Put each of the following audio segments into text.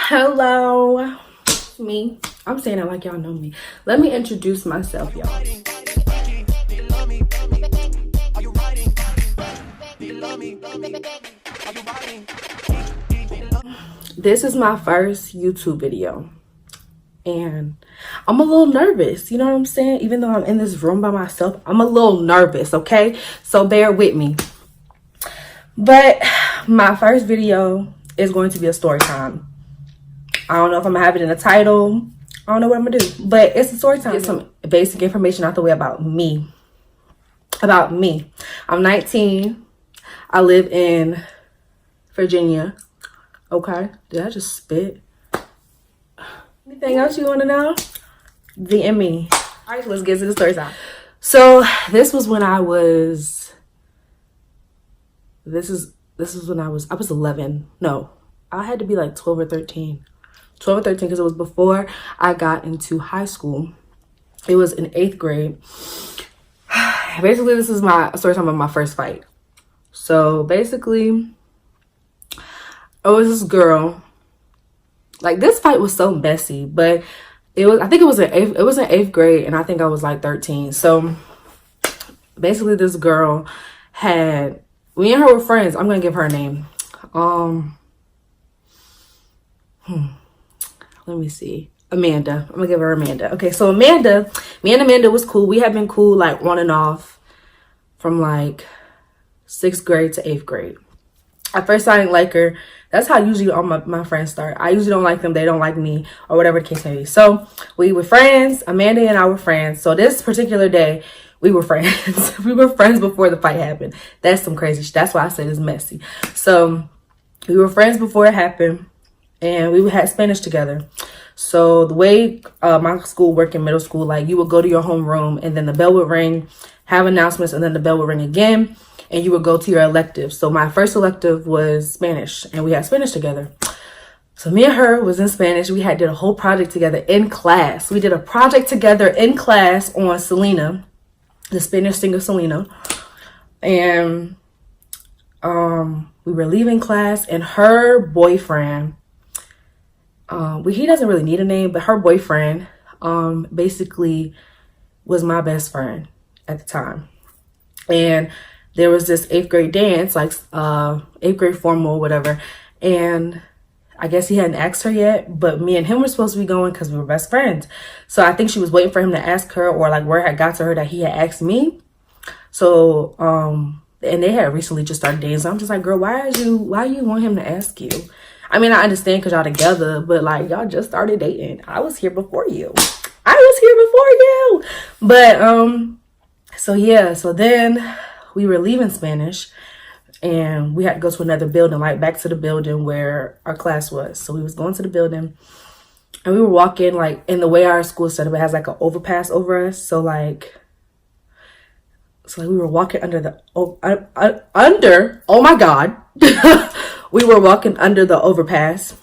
Hello, me. I'm saying it like y'all know me. Let me introduce myself, y'all. This is my first YouTube video, and I'm a little nervous. You know what I'm saying? Even though I'm in this room by myself, I'm a little nervous, okay? So bear with me. But my first video is going to be a story time. I don't know if I'm gonna have it in the title. I don't know what I'm gonna do, but it's a story time. Get some basic information out the way about me. I'm 19. I live in Virginia. Okay. Did I just spit? Anything else you want to know? DM me. All right, let's get to the story time. So this was when I was. This is when I was 11. No, I had to be like 12 or 13. 12 or 13 because it was before I got into high school. It was in 8th grade. Basically, this is my story time of my first fight. So basically, it was this girl. Like, this fight was so messy, but I think it was in 8th grade, and I think I was like 13. So basically, this girl me and her were friends. I'm gonna give her a name. Let me see. Amanda. I'm gonna give her Amanda. Okay, so Amanda, me and Amanda was cool. We had been cool like on and off from like 6th grade to 8th grade. At first I didn't like her. That's how usually all my friends start. I usually don't like them. They don't like me, or whatever the case may be. So we were friends. Amanda and I were friends. So this particular day, we were friends. We were friends before the fight happened. That's some crazy shit. That's why I said it's messy. So we were friends before it happened, and we had Spanish together. So the way my school worked in middle school, like, you would go to your homeroom, and then the bell would ring, have announcements, and then the bell would ring again, and you would go to your elective. So my first elective was Spanish, and we had Spanish together. So me and her was in Spanish. We did a whole project together in class. We did a project together in class on Selena, the Spanish singer Selena. And we were leaving class, and her boyfriend, he doesn't really need a name, but her boyfriend basically was my best friend at the time. And there was this 8th grade dance, like 8th grade formal, whatever. And I guess he hadn't asked her yet, but me and him were supposed to be going because we were best friends. So I think she was waiting for him to ask her, or like word had got to her that he had asked me. So, and they had recently just started dating. So I'm just like, girl, why you want him to ask you? I mean, I understand because y'all together, but like, y'all just started dating. I was here before you. But, so yeah, so then we were leaving Spanish, and we had to go to another building, like back to the building where our class was. So we was going to the building, and we were walking, like, in the way our school set up, it has like an overpass over us. So we were walking under oh my God. We were walking under the overpass,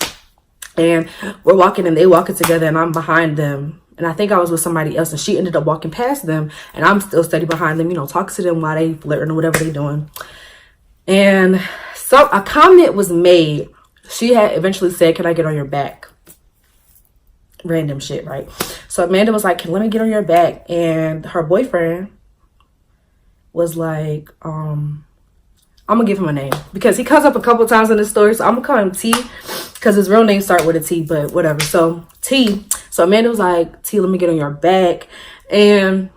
and we're walking, and they walking together, and I'm behind them. And I think I was with somebody else, and she ended up walking past them, and I'm still steady behind them, talking to them while they flirting or whatever they doing. And so a comment was made. She had eventually said, "Can I get on your back?" Random shit, right? So Amanda was like, "Let me get on your back." And her boyfriend was like, I'm gonna give him a name because he comes up a couple times in the story. So I'm gonna call him T because his real name starts with a T, but whatever. So T. So Amanda was like, "T, let me get on your back." And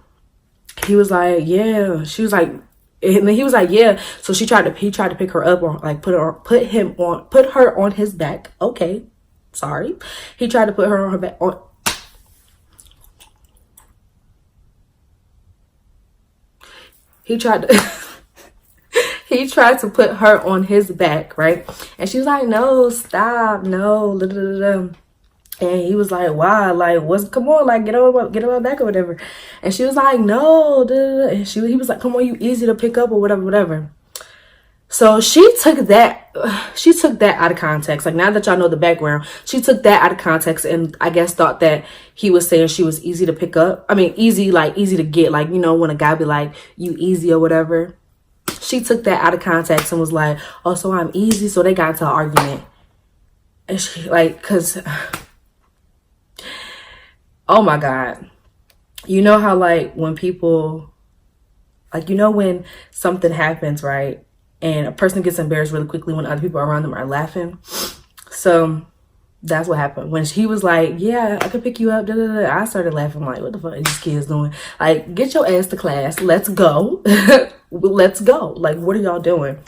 he was like, "Yeah." She was like, and then he was like, "Yeah." So he tried to pick her up, or like put her on his back. Okay. Sorry. He tried to put her on her back. He tried to put her on his back, right? And she was like, "No, stop, no." Da, da, da, da. And he was like, "Why? Like, come on, like, get on my back or whatever." And she was like, "No." Da, da, da. And he was like, "Come on, you easy to pick up or whatever." So she took that out of context. Like, now that y'all know the background, she took that out of context, and I guess thought that he was saying she was easy to pick up. I mean, easy to get, like, when a guy be like, "You easy" or whatever. She took that out of context and was like, "Oh, so I'm easy." So they got into an argument. And she like, cause oh my God. You know how like when people, like, you know, when something happens, right? And a person gets embarrassed really quickly when other people around them are laughing. So that's what happened. When he was like, yeah, I could pick you up, da, da, da, I started laughing like, what the fuck are these kids doing? Like, get your ass to class. Let's go. Let's go. Like, what are y'all doing?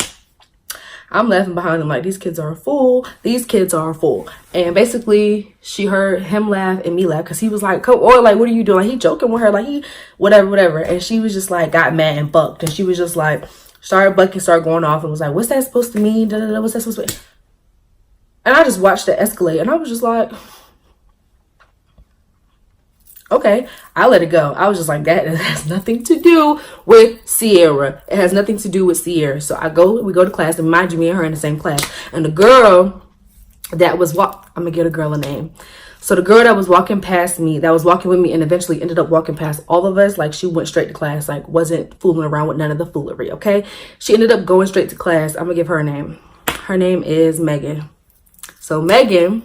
I'm laughing behind them like, these kids are a fool. These kids are a fool. And basically, she heard him laugh and me laugh because he was like, come, or like, what are you doing? Like, he joking with her, like, he, whatever. And she was just like, got mad and bucked. And she was just like, started bucking, started going off and was like, what's that supposed to mean? Da, da, da, what's that supposed to mean? And I just watched it escalate. And I was just like, okay, I let it go. I was just like, that has nothing to do with Sierra. It has nothing to do with Sierra. So we go to class, and mind you, me and her in the same class. And the girl that was I'm gonna get a girl a name. So the girl that was walking past me, that was walking with me and eventually ended up walking past all of us, like, she went straight to class, like, wasn't fooling around with none of the foolery, okay? She ended up going straight to class. I'm gonna give her a name. Her name is Megan. So Megan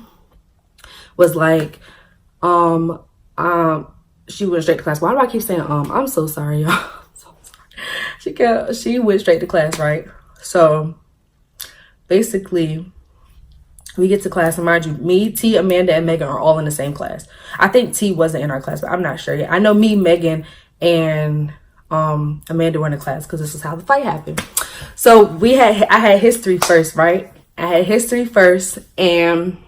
was like, she went straight to class. Why do I keep saying I'm so sorry, y'all. I'm so sorry. She went straight to class, right? So basically, we get to class, and mind you, me, T, Amanda, and Megan are all in the same class. I think T wasn't in our class, but I'm not sure yet. I know me, Megan, and Amanda were in the class because this is how the fight happened. So I had history first, right? I had history first, and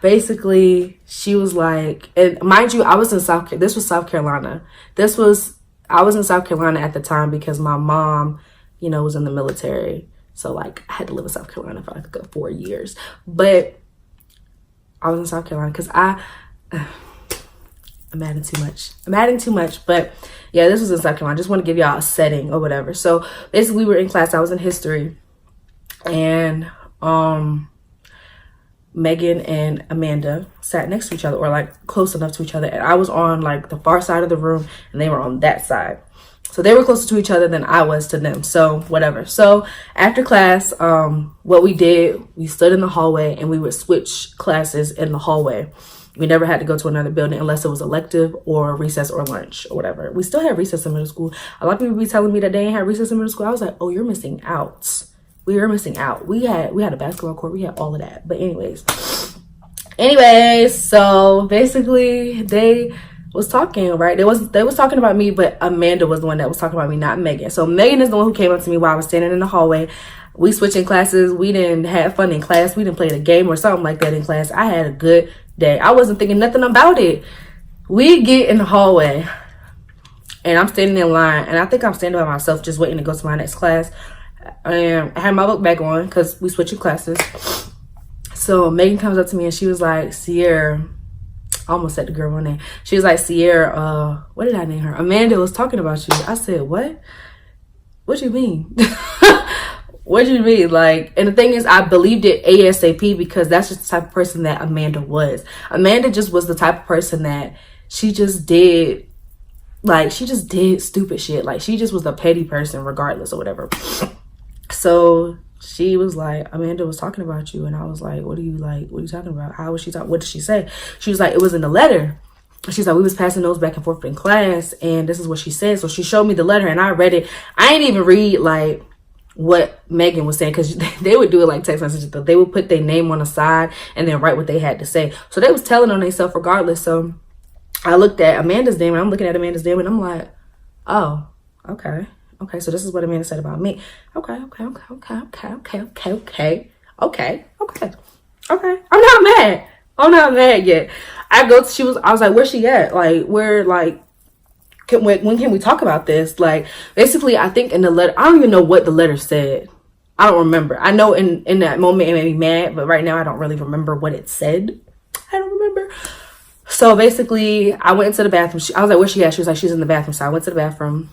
basically she was like, and mind you, I was in this was South Carolina. I was in South Carolina at the time because my mom, you know, was in the military. So like I had to live in South Carolina for like a good 4 years. But I was in South Carolina because I'm adding too much. But yeah, this was in South Carolina. I just want to give y'all a setting or whatever. So basically we were in class. I was in history. And Megan and Amanda sat next to each other, or like close enough to each other. And I was on like the far side of the room and they were on that side. So they were closer to each other than I was to them. So whatever. So after class, what we did, we stood in the hallway and we would switch classes in the hallway. We never had to go to another building unless it was elective or recess or lunch or whatever. We still had recess in middle school. A lot of people be telling me that they ain't had recess in middle school. I was like, oh, you're missing out. We were missing out. We had a basketball court. We had all of that. But anyways, so basically they was talking, right? They was talking about me, but Amanda was the one that was talking about me, not Megan. So Megan is the one who came up to me while I was standing in the hallway. We switching classes. We didn't have fun in class. We didn't play a game or something like that in class. I had a good day. I wasn't thinking nothing about it. We get in the hallway and I'm standing in line, and I think I'm standing by myself just waiting to go to my next class. And I had my book bag on because we switching classes. So Megan comes up to me and she was like, Sierra, I almost said the girl one name. She was like, Sierra, what did I name her? Amanda was talking about you. I said, what? What you mean? What do you mean? Like, and the thing is, I believed it ASAP because that's just the type of person that Amanda was. Amanda just was the type of person that she just did stupid shit. Like, she just was a petty person regardless or whatever. So she was like, Amanda was talking about you. And I was like, what are you talking about? How was she talking? What did she say? She was like, it was in the letter. She's like, we was passing those back and forth in class, and this is what she said. So she showed me the letter and I read it. I didn't even read like what Megan was saying, because they would do it like text messages. They would put their name on the side and then write what they had to say. So they was telling on themselves regardless. So I looked at Amanda's name and I'm looking at Amanda's name and I'm like, oh, okay. Okay, so this is what Amanda said about me. Okay. I'm not mad yet. I was like, where's she at? Like, when can we talk about this? Like, basically, I think in the letter, I don't even know what the letter said. I don't remember. I know in that moment it made me mad, but right now I don't really remember what it said. I don't remember. So basically, I went into the bathroom. I was like, where's she at? She was like, she's in the bathroom. So I went to the bathroom.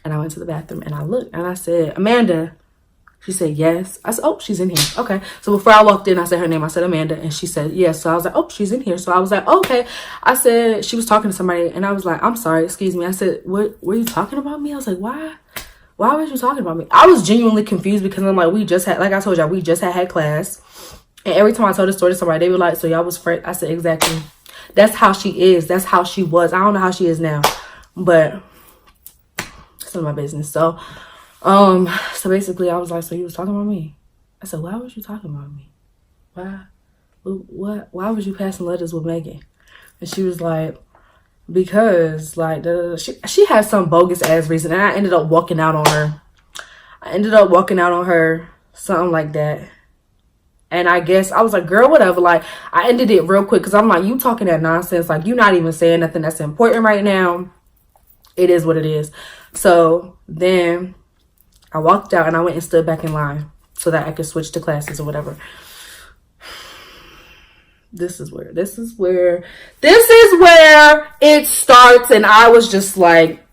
And I went to the bathroom and I looked and I said, Amanda. She said, yes. I said, oh, she's in here. Okay. So before I walked in, I said her name. I said, Amanda. And she said, yes. So I was like, oh, she's in here. So I was like, okay. I said, she was talking to somebody and I was like, I'm sorry, excuse me. I said, what were you talking about me? I was like, why why was you talking about me? I was genuinely confused because I'm like, like I told y'all, we just had class. And every time I told the story to somebody, they were like, so y'all was friends? I said, exactly. That's how she is. That's how she was. I don't know how she is now, but it's none of my business. So basically I was like, so you was talking about me? I said, why was you talking about me? Why was you passing letters with Megan? And she was like, because like she had some bogus ass reason, and I ended up walking out on her. Something like that. And I guess I was like, girl, whatever. Like, I ended it real quick because I'm like, you talking that nonsense. Like, you not even saying nothing that's important right now. It is what it is. So then I walked out and I went and stood back in line so that I could switch to classes or whatever. This is where it starts. And I was just like,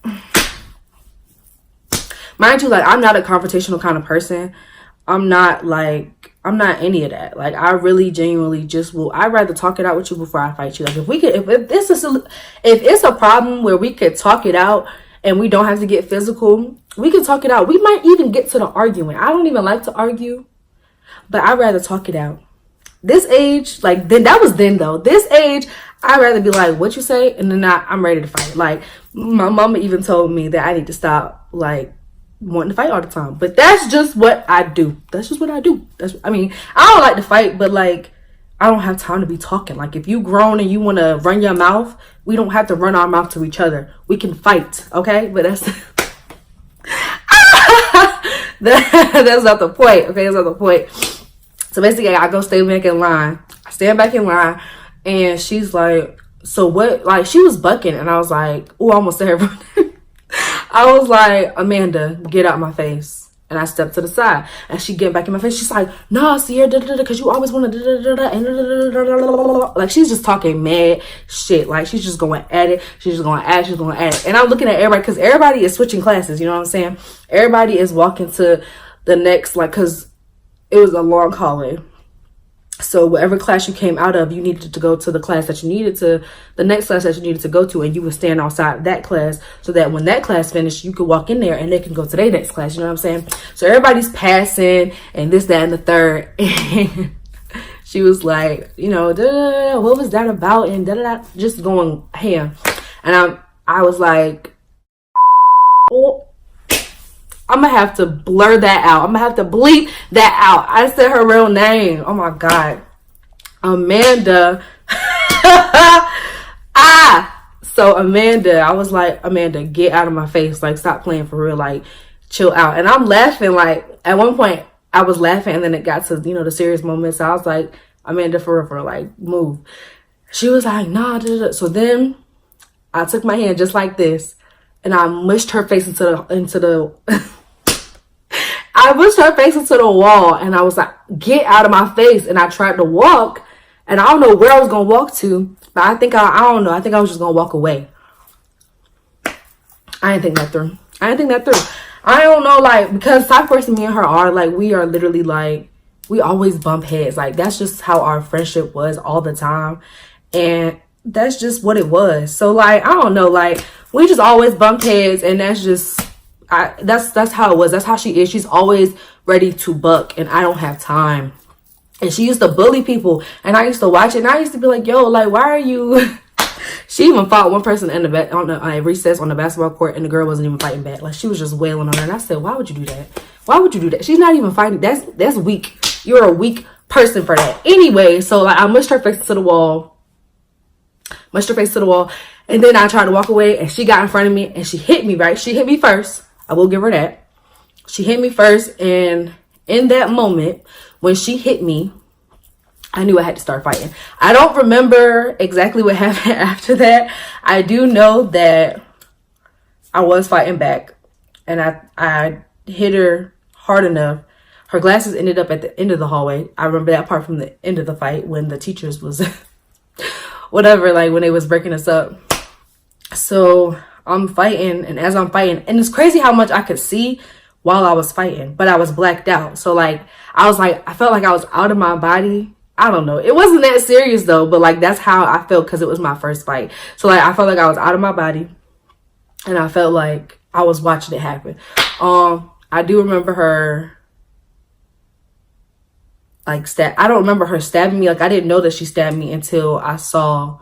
mind you, like, I'm not a confrontational kind of person. I'm not any of that. Like, I really genuinely just I'd rather talk it out with you before I fight you. Like, if it's a problem where we could talk it out and we don't have to get physical, we can talk it out. We might even get to the arguing. I don't even like to argue, but I'd rather talk it out. This age, like, then that was then though. This age, I'd rather be like, what you say? And then I'm ready to fight. Like, my mama even told me that I need to stop, like, wanting to fight all the time. But that's just what I do. That's just what I do. I don't like to fight, but like, I don't have time to be talking. Like, if you grown and you want to run your mouth, we don't have to run our mouth to each other. We can fight, okay? But that's that's not the point, okay? That's not the point. So basically, I go stand back in line. I stand back in line, and she's like, so what? Like, she was bucking, and I was like, oh, I almost said her. I was like, Amanda, get out my face. And I stepped to the side, and she get back in my face. She's like, no, Sierra, because you always want to, like, she's just talking mad shit. Like, she's just going at it. She's going at it. And I'm looking at everybody, because everybody is switching classes. You know what I'm saying? Everybody is walking to the next, like, because it was a long hallway. So whatever class you came out of, you needed to go to the class that you needed to, the next class that you needed to go to, and you would stand outside that class so that when that class finished, you could walk in there and they can go to their next class. You know what I'm saying? So everybody's passing and this, that, and the third. And she was like, you know, what was that about? And just going ham. And I was like, oh, I'm going to have to blur that out. I'm going to have to bleep that out. I said her real name. Oh, my God. Amanda. So Amanda, I was like, Amanda, get out of my face. Like, stop playing for real. Like, chill out. And I'm laughing. Like, at one point, I was laughing. And then it got to, you know, the serious moments. So I was like, Amanda, for real, like, move. She was like, nah. So then I took my hand just like this. And I mushed her face into the I pushed her face into the wall, and I was like, get out of my face. And I tried to walk, and I don't know where I was going to walk to, but I don't know. I think I was just going to walk away. I didn't think that through. I don't know, like, because Ty Force and me and her are, like, we are literally, like, we always bump heads. Like, that's just how our friendship was all the time. And that's just what it was. So, like, I don't know, like, we just always bumped heads, and that's just... that's how it was. That's how she is. She's always ready to buck, and I don't have time. And she used to bully people, and I used to watch it, and I used to be like, yo, like, why are you... She even fought one person in the recess on the basketball court, and the girl wasn't even fighting back. Like, she was just wailing on her, and I said, why would you do that? Why would you do that? She's not even fighting. That's weak. You're a weak person for that. Anyway, so like, I mushed her face to the wall, and then I tried to walk away, and she got in front of me, and she hit me, right? She hit me first. I will give her that. She hit me first, and in that moment, when she hit me, I knew I had to start fighting. I don't remember exactly what happened after that. I do know that I was fighting back, and I hit her hard enough. Her glasses ended up at the end of the hallway. I remember that part from the end of the fight when the teachers was whatever, like when they was breaking us up. So I'm fighting, and as I'm fighting, and it's crazy how much I could see while I was fighting, but I was blacked out. So like, I felt like I was out of my body. I don't know. It wasn't that serious though, but like, that's how I felt because it was my first fight. So like, I felt like I was out of my body, and I felt like I was watching it happen. I do remember her like I don't remember her stabbing me. Like I didn't know that she stabbed me until I saw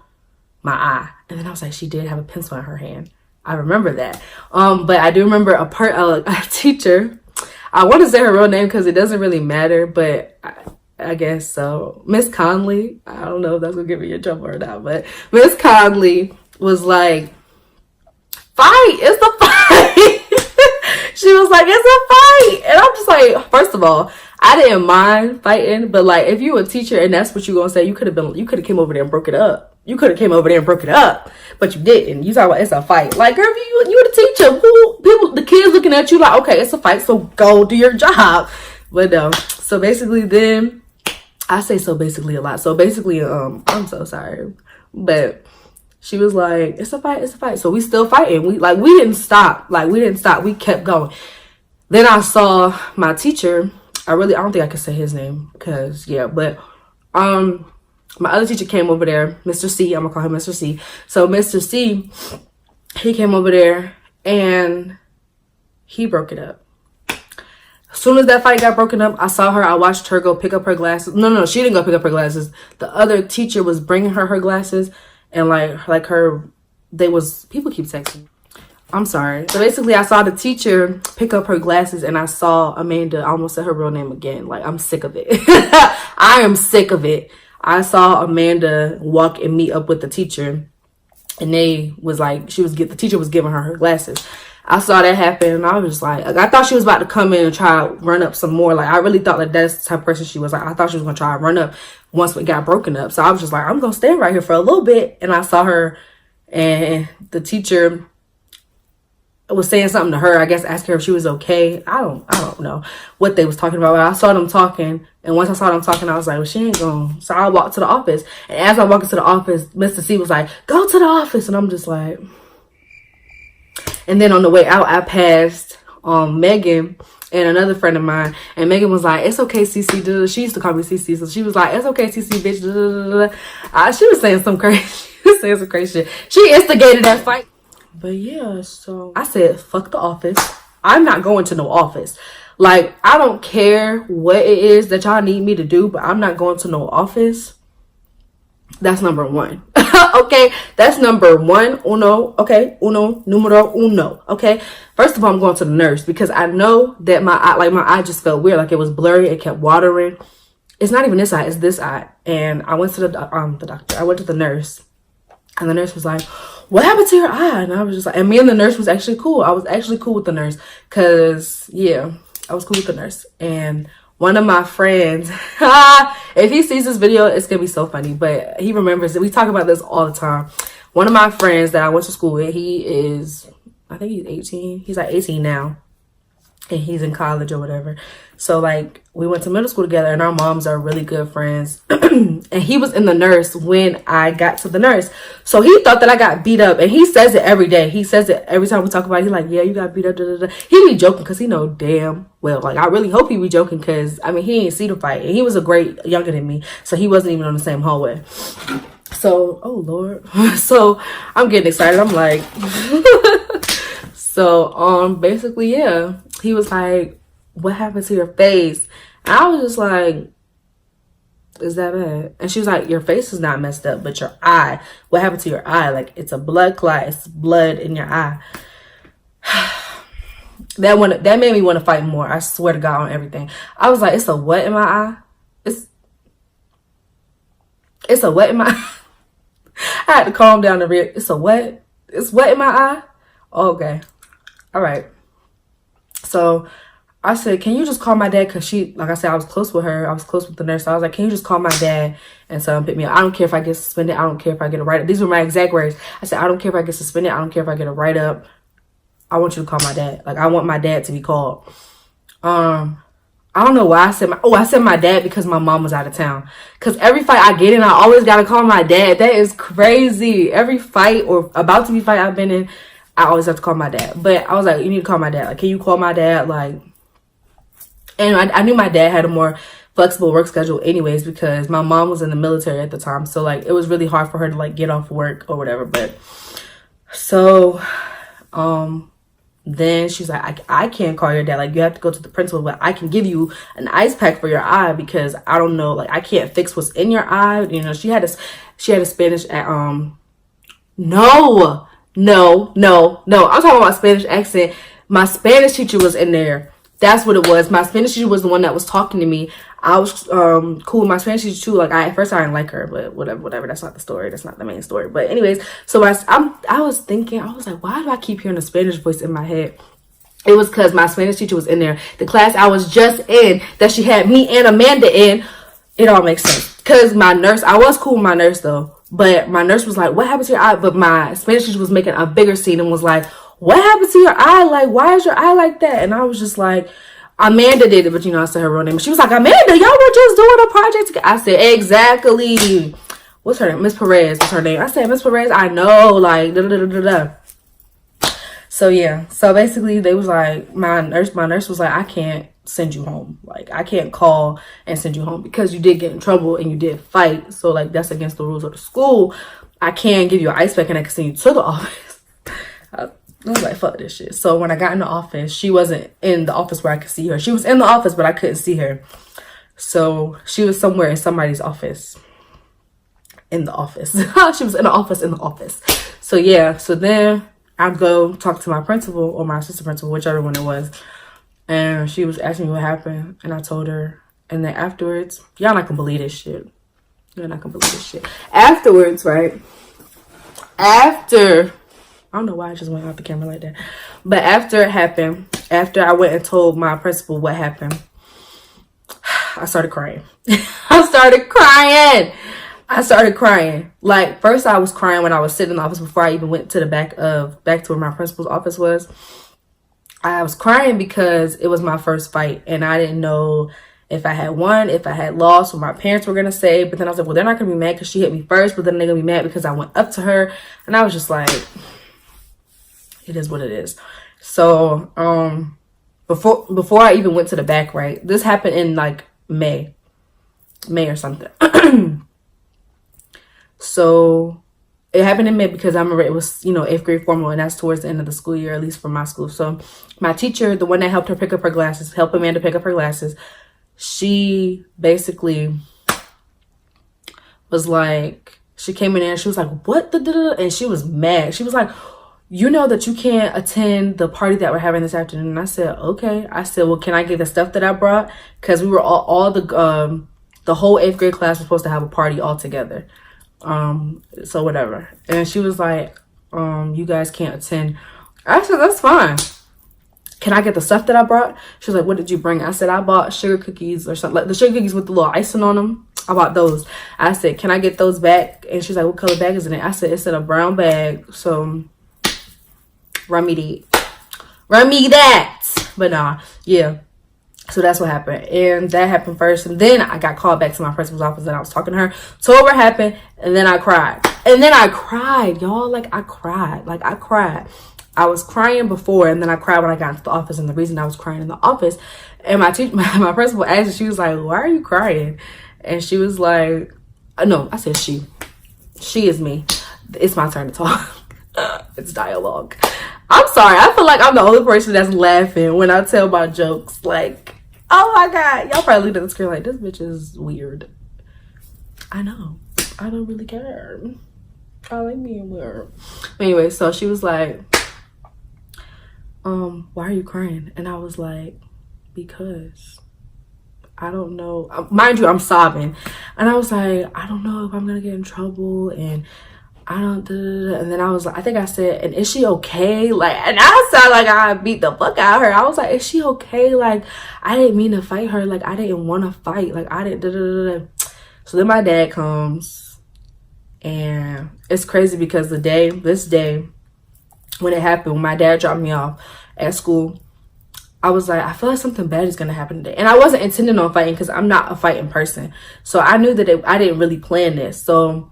my eye, and then I was like, she did have a pencil in her hand. I remember that. But I do remember a teacher. I want to say her real name because it doesn't really matter, but I guess so. Miss Conley. I don't know if that's gonna get me in trouble or not, but Miss Conley was like, "Fight! It's a fight." She was like, "It's a fight," and I'm just like, first of all, I didn't mind fighting, but like, if you were a teacher and that's what you gonna say, you could have came over there and broke it up. You could have came over there and broke it up, but you didn't. You talk about it's a fight. Like, girl, you the teacher. The kids looking at you like, okay, it's a fight, so go do your job. But no. So basically, then I say so basically a lot. So basically, I'm so sorry, but she was like, it's a fight, it's a fight. So we still fighting. We didn't stop. We kept going. Then I saw my teacher. I don't think I could say his name because yeah, but my other teacher came over there, Mr. C. I'm gonna call him Mr. C. So Mr. C, he came over there and he broke it up. As soon as that fight got broken up, I saw her. I watched her go pick up her glasses. No, she didn't go pick up her glasses. The other teacher was bringing her glasses, and people keep texting. I'm sorry. So basically, I saw the teacher pick up her glasses, and I saw Amanda. I almost said her real name again. Like, I'm sick of it. I am sick of it. I saw Amanda walk and meet up with the teacher, and the teacher was giving her glasses. I saw that happen, and I was just like, I thought she was about to come in and try to run up some more. Like, I really thought like that's the type of person she was. Like, I thought she was gonna try to run up once we got broken up. So I was just like, I'm gonna stand right here for a little bit. And I saw her, and the teacher was saying something to her. I guess asking her if she was okay. I don't know what they was talking about. But I saw them talking, and once I saw them talking, I was like, well, she ain't going. So I walked to the office, and as I walked into the office, Mr. C was like, go to the office, and I'm just like. And then on the way out, I passed Megan and another friend of mine, and Megan was like, it's okay, CC. She used to call me CC, so she was like, it's okay, CC, bitch. She was saying some crazy. She was saying some crazy shit. She instigated that fight. But yeah, so I said, fuck the office. I'm not going to no office. Like, I don't care what it is that y'all need me to do, but I'm not going to no office. That's number one. Okay, that's number one. Uno. Okay, uno, numero uno. Okay, first of all, I'm going to the nurse because I know that my eye just felt weird. Like, it was blurry. It kept watering. It's not even this eye. It's this eye. And I went to the doctor. I went to the nurse, and the nurse was like, what happened to your eye? And I was just like, and me and the nurse was actually cool. I was actually cool with the nurse because, yeah, I was cool with the nurse. And one of my friends, if he sees this video, it's going to be so funny, but he remembers that we talk about this all the time. One of my friends that I went to school with, I think he's 18. He's like 18 now. And he's in college or whatever. So like we went to middle school together, and our moms are really good friends. And he was in the nurse when I got to the nurse. So he thought that I got beat up, and he says it every day. He says it every time we talk about it. He's like, yeah, you got beat up. Da, da, da. He be joking because he know damn well. Like, I really hope he be joking because, I mean, he ain't see the fight. And he was younger than me. So he wasn't even on the same hallway. So, oh Lord. So I'm getting excited. I'm like, so, basically, yeah. He was like, what happened to your face? And I was just like, is that bad? And she was like, your face is not messed up, but your eye. What happened to your eye? Like, it's a blood clot. It's blood in your eye. That made me want to fight more. I swear to God on everything. I was like, it's a what in my eye? It's a what in my eye? I had to calm down and read. It's a what? It's what in my eye? Oh, okay. All right. So I said, can you just call my dad? Because like I said, I was close with her. I was close with the nurse. So I was like, can you just call my dad and tell him pick me up? I don't care if I get suspended. I don't care if I get a write-up. These were my exact words. I said, I don't care if I get suspended. I don't care if I get a write-up. I want you to call my dad. Like, I want my dad to be called. I don't know why I said my dad because my mom was out of town. Because every fight I get in, I always got to call my dad. That is crazy. Every fight or about to be fight I've been in, I always have to call my dad. But I was like, you need to call my dad. Like, can you call my dad? Like, and I knew my dad had a more flexible work schedule anyways because my mom was in the military at the time. So, like, it was really hard for her to, like, get off work or whatever. But, so, Then she's like, I can't call your dad. Like, you have to go to the principal, but I can give you an ice pack for your eye because I don't know, like, I can't fix what's in your eye. You know, she had a Spanish at, no. I'm talking about Spanish accent. My Spanish teacher was in there. That's what it was. My Spanish teacher was the one that was talking to me. I was cool with my Spanish teacher too. Like, at first I didn't like her, but whatever. That's not the story. That's not the main story. But anyways, so I was thinking, I was like, why do I keep hearing a Spanish voice in my head? It was because my Spanish teacher was in there. The class I was just in, that she had me and Amanda in. It all makes sense. Because my nurse, I was cool with my nurse though. But my nurse was like, what happened to your eye? But my Spanish teacher was making a bigger scene and was like, what happened to your eye? Like, why is your eye like that? And I was just like, Amanda did it, but you know, I said her real name. She was like, Amanda, y'all were just doing a project together. I said, exactly. What's her name? Miss Perez was her name. I said, Miss Perez, I know, like, da-da-da-da-da. So, yeah. So, basically, they was like, my nurse was like, I can't send you home. Like, I can't call and send you home because you did get in trouble and you did fight. So, like, that's against the rules of the school. I can give you an ice pack and I can send you to the office. I was like, fuck this shit. So when I got in the office, she wasn't in the office where I could see her. She was in the office, but I couldn't see her. So she was somewhere in somebody's office. In the office. She was in the office. So yeah, so then I go talk to my principal or my assistant principal, whichever one it was. And she was asking me what happened. And I told her. And then afterwards, y'all not gonna believe this shit. You're not gonna believe this shit. Afterwards, right? I don't know why I just went out the camera like that. But after it happened, after I went and told my principal what happened, I started crying. I started crying. Like, first I was crying when I was sitting in the office before I even went to the back to where my principal's office was. I was crying because it was my first fight and I didn't know if I had won, if I had lost, what my parents were going to say. But then I was like, well, they're not going to be mad because she hit me first, but then they're going to be mad because I went up to her. And I was just like, it is what it is. So, before I even went to the back, right? This happened in like May or something. So it happened in May because I remember it was, 8th grade formal, and that's towards the end of the school year, at least for my school. So my teacher, the one that helped Amanda pick up her glasses, she basically was like, she came in there and she was like, what the, and she was mad. She was like, you know that you can't attend the party that we're having this afternoon. And I said, okay. I said, well, can I get the stuff that I brought? Because we were all the whole 8th grade class was supposed to have a party all together. So whatever. And she was like, you guys can't attend. I said, that's fine. Can I get the stuff that I brought? She was like, what did you bring? I said, I bought sugar cookies or something. Like the sugar cookies with the little icing on them. I bought those. I said, can I get those back? And she's like, what color bag is in it? I said, it's in a brown bag. So run me that. But nah, yeah. So that's what happened. And that happened first. And then I got called back to my principal's office and I was talking to her. Told her what happened. And then I cried. Y'all. Like, I cried. I was crying before and then I cried when I got into the office. And the reason I was crying in the office, and my principal asked me, she was like, why are you crying? And she was like, no, I said she. She is me. It's my turn to talk. It's dialogue. I'm sorry. I feel like I'm the only person that's laughing when I tell my jokes. Like, oh my God. Y'all probably looked at the screen like, this bitch is weird. I know. I don't really care. I like being weird. Anyway, so she was like, why are you crying? And I was like, because I don't know. Mind you, I'm sobbing. And I was like, I don't know if I'm going to get in trouble. And I don't, and then I was like, I think I said, and is she okay? Like, and I sound like I beat the fuck out of her. I was like, is she okay? Like, I didn't mean to fight her. Like, I didn't want to fight. Like, I didn't, So then my dad comes, and it's crazy because this day, when it happened, when my dad dropped me off at school, I was like, I feel like something bad is going to happen today. And I wasn't intending on fighting because I'm not a fighting person. So I knew that I didn't really plan this. So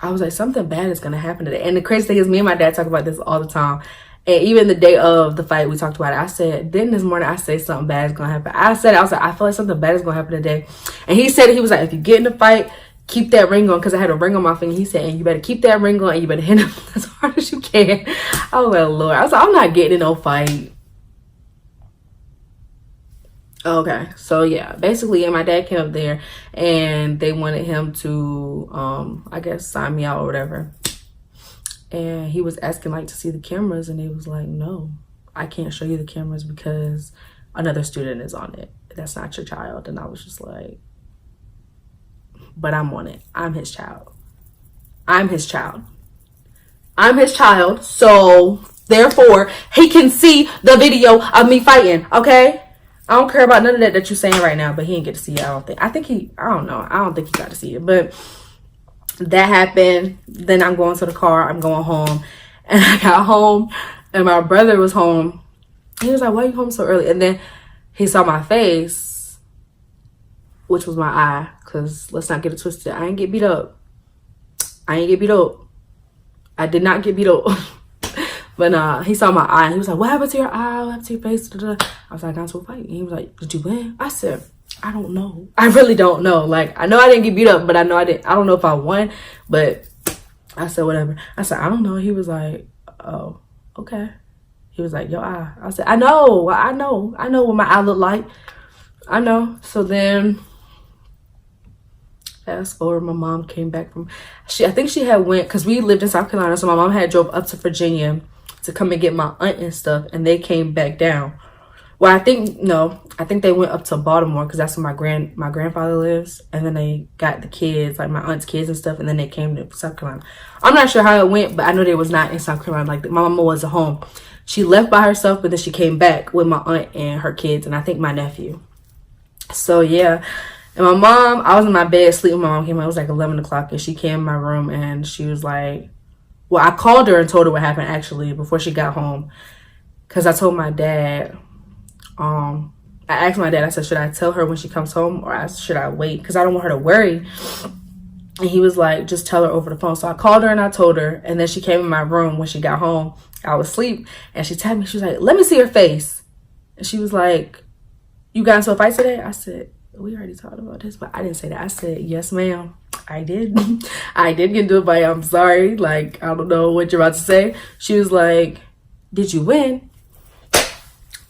I was like, something bad is going to happen today. And the crazy thing is, me and my dad talk about this all the time. And even the day of the fight, we talked about it. I said, then this morning, I said something bad is going to happen. I was like, I feel like something bad is going to happen today. And he said, he was like, if you get in a fight, keep that ring on, because I had a ring on my finger. He said, and you better keep that ring on and you better hit him as hard as you can. Oh, well, Lord. I was like, I'm not getting in no fight. Okay, so yeah, basically, and my dad came up there and they wanted him to, I guess, sign me out or whatever. And he was asking like to see the cameras, and he was like, no, I can't show you the cameras because another student is on it. That's not your child. And I was just like, but I'm on it. I'm his child. I'm his child. I'm his child. So therefore, he can see the video of me fighting. Okay. I don't care about none of that you're saying right now, but he didn't get to see it. I don't think I don't know. I don't think he got to see it, but that happened. Then I'm going to the car. I'm going home, and I got home and my brother was home. He was like, why are you home so early? And then he saw my face, which was my eye, because let's not get it twisted. I ain't get beat up. I ain't get beat up. I did not get beat up. But he saw my eye and he was like, what happened to your eye? What happened to your face? I was like, I got into a fight. And he was like, did you win? I said, I don't know. I really don't know. Like, I know I didn't get beat up, but I know I didn't. I don't know if I won, but I said, whatever. I said, I don't know. He was like, oh, okay. He was like, your eye. I said, I know what my eye looked like. I know. So then, fast forward, my mom came back from, I think she had went, because we lived in South Carolina, so my mom had drove up to Virginia to come and get my aunt and stuff, and they came back down. Well, I think they went up to Baltimore, because that's where my grandfather lives, and then they got the kids, like my aunt's kids and stuff, and then they came to South Carolina. I'm not sure how it went, but I know they was not in South Carolina. Like, my mama was at home. She left by herself, but then she came back with my aunt and her kids, and I think my nephew. So, yeah. And my mom, I was in my bed sleeping. My mom came out. It was like 11 o'clock, and she came in my room, and she was like, well, I called her and told her what happened, actually, before she got home, because I told my dad, I asked my dad, I said, should I tell her when she comes home, or should I wait? Because I don't want her to worry. And he was like, just tell her over the phone. So I called her and I told her, and then she came in my room when she got home. I was asleep, and she tapped me. She was like, let me see her face. And she was like, you got into a fight today? I said, we already talked about this, but I didn't say that. I said, yes, ma'am, I did. I did get into a fight. I'm sorry. Like, I don't know what you're about to say. She was like, did you win?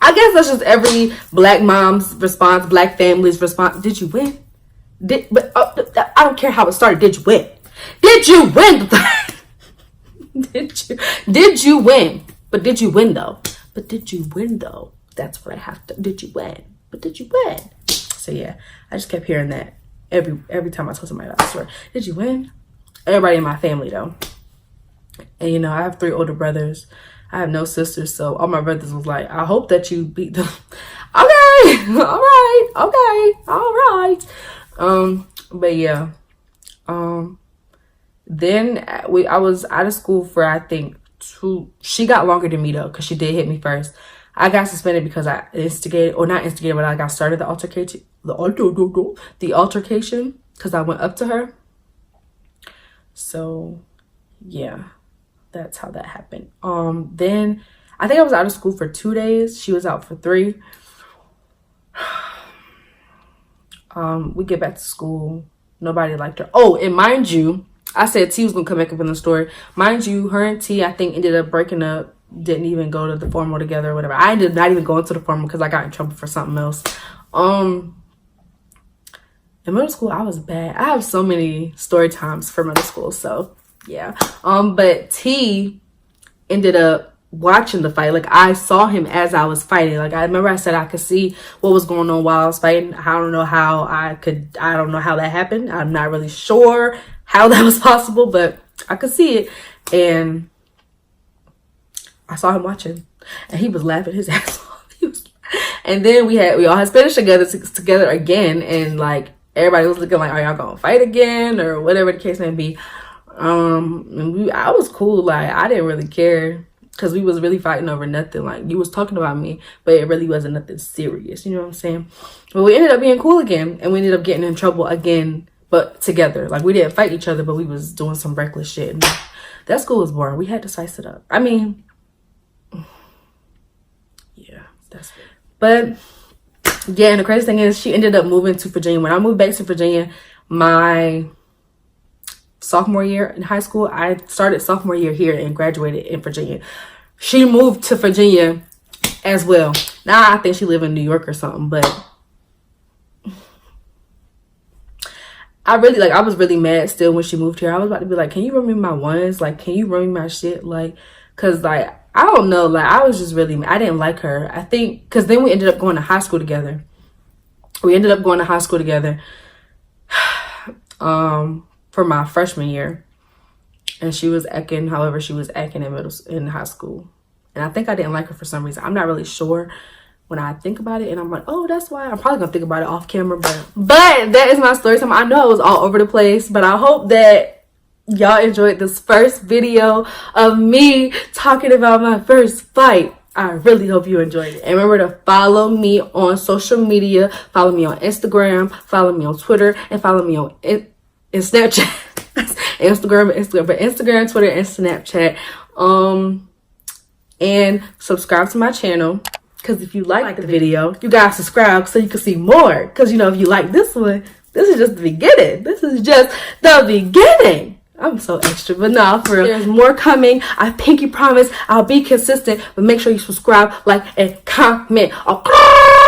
I guess that's just every black mom's response, black family's response. Did you win? I don't care how it started. Did you win? Did you win? Did you win? But did you win though? But did you win though? That's what I have to. Did you win? But did you win? So yeah, I just kept hearing that every time I told somebody. I swear, did you win? Everybody in my family though, and you know I have 3 older brothers. I have no sisters, so all my brothers was like, I hope that you beat them. Okay, all right, okay, all right. But yeah, then I was out of school for I think 2. She got longer than me though, because she did hit me first. I got suspended because I instigated, or not instigated, but I got started the altercation, because I went up to her. So yeah, that's how that happened. Then I think I was out of school for 2 days. She was out for 3. We get back to school. Nobody liked her. Oh, and mind you, I said T was gonna come back up in the story. Mind you, her and T, I think, ended up breaking up. Didn't even go to the formal together or whatever. I ended up not even going to the formal because I got in trouble for something else. In middle school, I was bad. I have so many story times for middle school, so yeah. But T ended up watching the fight. Like, I saw him as I was fighting. Like, I remember I said I could see what was going on while I was fighting. I don't know how that happened. I'm not really sure how that was possible, but I could see it. And I saw him watching, and he was laughing his ass off. And then we all had Spanish together again, and like everybody was looking like, are y'all gonna fight again or whatever the case may be. And I was cool. Like, I didn't really care, because we was really fighting over nothing. Like, you was talking about me, but it really wasn't nothing serious. You know what I'm saying? But we ended up being cool again, and we ended up getting in trouble again, but together. Like, we didn't fight each other, but we was doing some reckless shit. And that school was boring. We had to spice it up. I mean, yeah, that's it. But yeah, and the crazy thing is, she ended up moving to Virginia. When I moved back to Virginia, my sophomore year in high school. I started sophomore year here and graduated in Virginia. She moved to Virginia as well. Now I think she live in New York or something, but I was really mad still when she moved here. I was about to be like, can you run me my ones? Like, can you run me my shit? Like, cause like, I don't know. Like, I was just really mad. I didn't like her. I think, cause then we ended up going to high school together. For my freshman year. And she was acting however she was acting in high school. And I think I didn't like her for some reason. I'm not really sure when I think about it. And I'm like, oh, that's why. I'm probably gonna think about it off camera. But that is my story time. I know it was all over the place, but I hope that y'all enjoyed this first video of me talking about my first fight. I really hope you enjoyed it. And remember to follow me on social media. Follow me on Instagram. Follow me on Twitter. And follow me on Snapchat. Instagram, Twitter, and Snapchat. And subscribe to my channel. Because if you like the video, you gotta subscribe so you can see more. Because, you know, if you like this one, this is just the beginning. This is just the beginning. I'm so extra, but nah, for real. There's more coming. I pinky promise I'll be consistent. But make sure you subscribe, like, and comment. Okay?